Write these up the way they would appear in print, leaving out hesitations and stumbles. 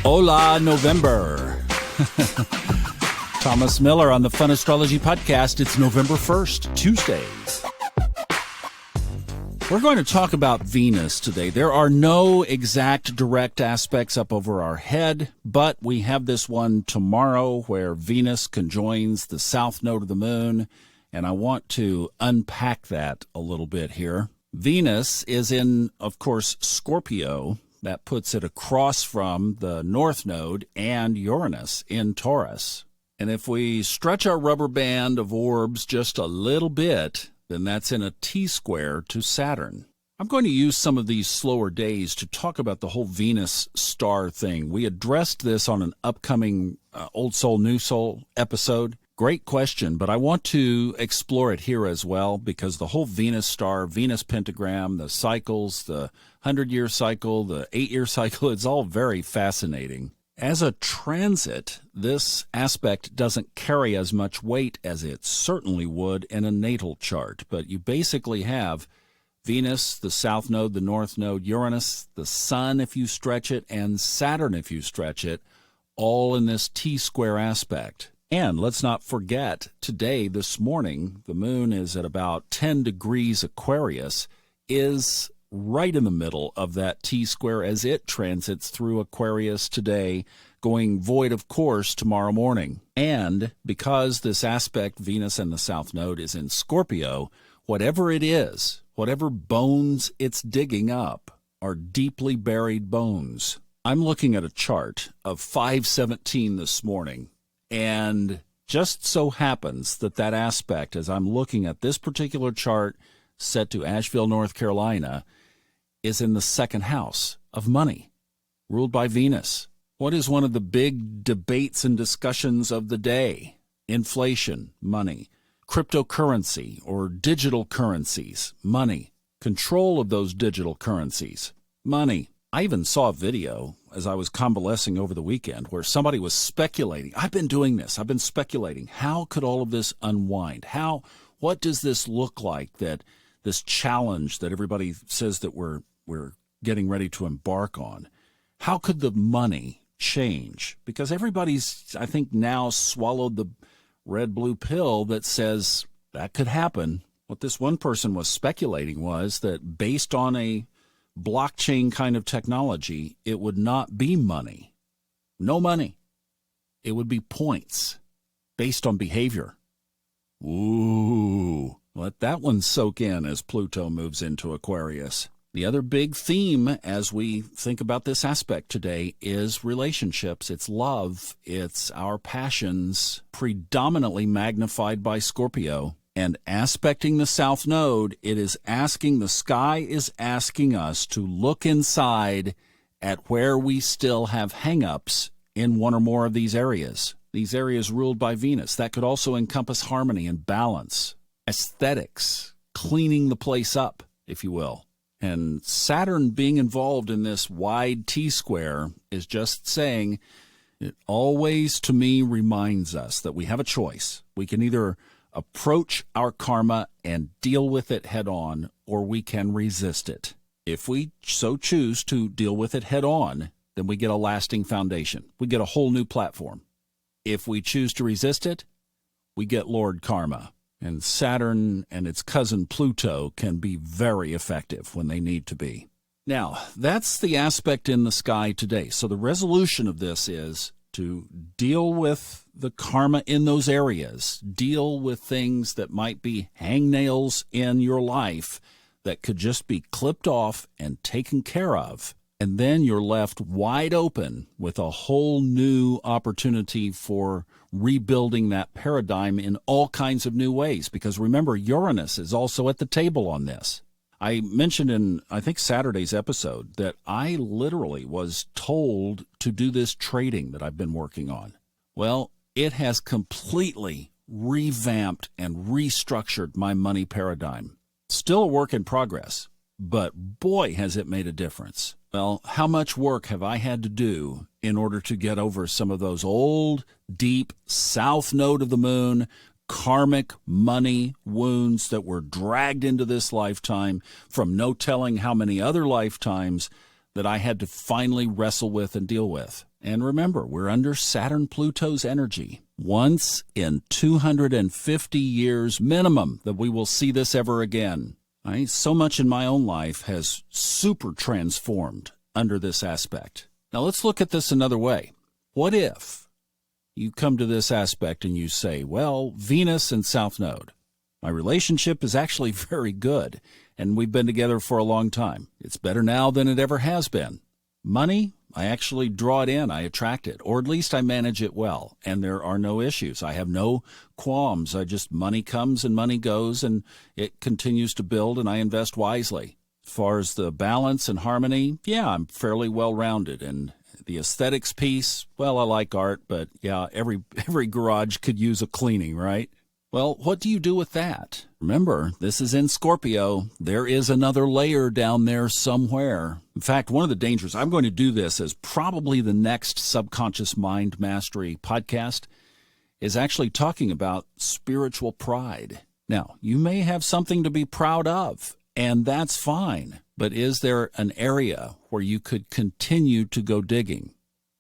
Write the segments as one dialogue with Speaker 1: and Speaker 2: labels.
Speaker 1: Hola, November. Thomas Miller on the Fun Astrology Podcast. It's November 1st, Tuesday. We're going to talk about Venus today. There are no exact direct aspects up over our head, but we have this one tomorrow where Venus conjoins the south node of the moon, and I want to unpack that a little bit here. Venus is in, of course, Scorpio. That puts it across from the north node and Uranus in Taurus. And if we stretch our rubber band of orbs just a little bit, then that's in a T-square to Saturn. I'm going to use some of these slower days to talk about the whole Venus star thing. We addressed this on an upcoming Old Soul, New Soul episode. Great question, but I want to explore it here as well because the whole Venus star, Venus pentagram, the cycles, the 100-year cycle, the 8-year cycle, it's all very fascinating. As a transit, this aspect doesn't carry as much weight as it certainly would in a natal chart, but you basically have Venus, the south node, the north node, Uranus, the sun if you stretch it, and Saturn if you stretch it, all in this T-square aspect. And let's not forget, today, this morning, the moon is at about 10 degrees Aquarius, is right in the middle of that T-square as it transits through Aquarius today, going void of course tomorrow morning. And because this aspect, Venus and the south node, is in Scorpio, whatever it is, whatever bones it's digging up are deeply buried bones. I'm looking at a chart of 517 this morning. And just so happens that that aspect, as I'm looking at this particular chart set to Asheville, North Carolina, is in the second house of money, ruled by Venus. What is one of the big debates and discussions of the day? Inflation, money. Cryptocurrency or digital currencies, money. Control of those digital currencies, money. I even saw a video as I was convalescing over the weekend where somebody was speculating. I've been doing this. I've been speculating. How could all of this unwind? What does this look like, that this challenge that everybody says that we're getting ready to embark on? How could the money change? Because everybody's, I think, now swallowed the red-blue pill that says that could happen. What this one person was speculating was that based on a blockchain kind of technology, it would not be money. No money. It would be points based on behavior. Ooh, let that one soak in as Pluto moves into Aquarius. The other big theme as we think about this aspect today is relationships. It's love. It's our passions, predominantly magnified by Scorpio. And aspecting the south node, the sky is asking us to look inside at where we still have hang-ups in one or more of these areas ruled by Venus. That could also encompass harmony and balance, aesthetics, cleaning the place up, if you will. And Saturn being involved in this wide T-square is just saying, it always, to me, reminds us that we have a choice. We can either approach our karma and deal with it head on, or we can resist it. If we so choose to deal with it head on, then we get a lasting foundation. We get a whole new platform. If we choose to resist it, we get Lord Karma. And Saturn and its cousin Pluto can be very effective when they need to be. Now, that's the aspect in the sky today. So the resolution of this is to deal with the karma in those areas, deal with things that might be hangnails in your life that could just be clipped off and taken care of. And then you're left wide open with a whole new opportunity for rebuilding that paradigm in all kinds of new ways. Because remember, Uranus is also at the table on this. I mentioned in, I think, Saturday's episode that I literally was told to do this trading that I've been working on. Well, it has completely revamped and restructured my money paradigm. Still a work in progress, but boy, has it made a difference. Well, how much work have I had to do in order to get over some of those old, deep south node of the moon, karmic money wounds that were dragged into this lifetime from no telling how many other lifetimes that I had to finally wrestle with and deal with. And remember, we're under Saturn-Pluto's energy. Once in 250 years minimum that we will see this ever again. So much in my own life has super transformed under this aspect. Now let's look at this another way. What if you come to this aspect and you say, well, Venus and South Node. My relationship is actually very good, and we've been together for a long time. It's better now than it ever has been. Money, I actually draw it in, I attract it, or at least I manage it well, and there are no issues. I have no qualms. Money comes and money goes, and it continues to build, and I invest wisely. As far as the balance and harmony, yeah, I'm fairly well-rounded, and the aesthetics piece, well, I like art, but yeah, every garage could use a cleaning, right? Well, what do you do with that? Remember, this is in Scorpio. There is another layer down there somewhere. In fact, one of the dangers, I'm going to do this as probably the next Subconscious Mind Mastery podcast, is actually talking about spiritual pride. Now, you may have something to be proud of, and that's fine. But is there an area where you could continue to go digging?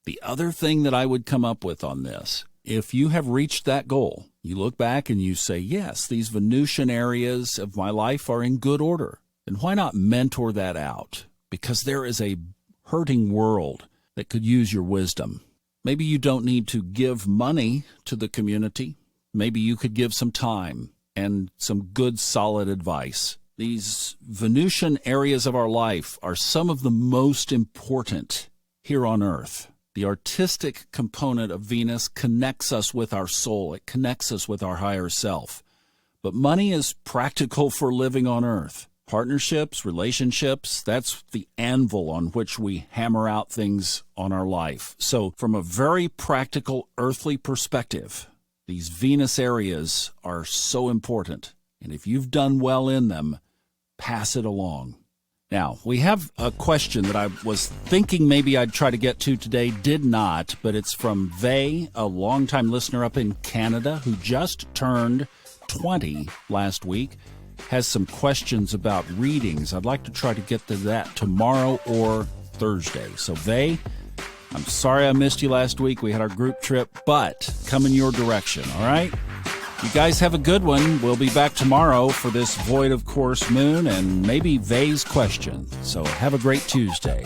Speaker 1: The other thing that I would come up with on this, if you have reached that goal, you look back and you say, yes, these Venusian areas of my life are in good order. Then why not mentor that out? Because there is a hurting world that could use your wisdom. Maybe you don't need to give money to the community. Maybe you could give some time and some good, solid advice. These Venusian areas of our life are some of the most important here on Earth. The artistic component of Venus connects us with our soul. It connects us with our higher self. But money is practical for living on Earth. Partnerships, relationships, that's the anvil on which we hammer out things on our life. So from a very practical earthly perspective, these Venus areas are so important. And if you've done well in them, pass it along. Now, we have a question that I was thinking maybe I'd try to get to today, did not, but it's from Vay, a longtime listener up in Canada who just turned 20 last week, has some questions about readings. I'd like to try to get to that tomorrow or Thursday. So, Vay, I'm sorry I missed you last week. We had our group trip, but coming your direction, all right? You guys have a good one. We'll be back tomorrow for this void of course moon and maybe Vay's question. So have a great Tuesday.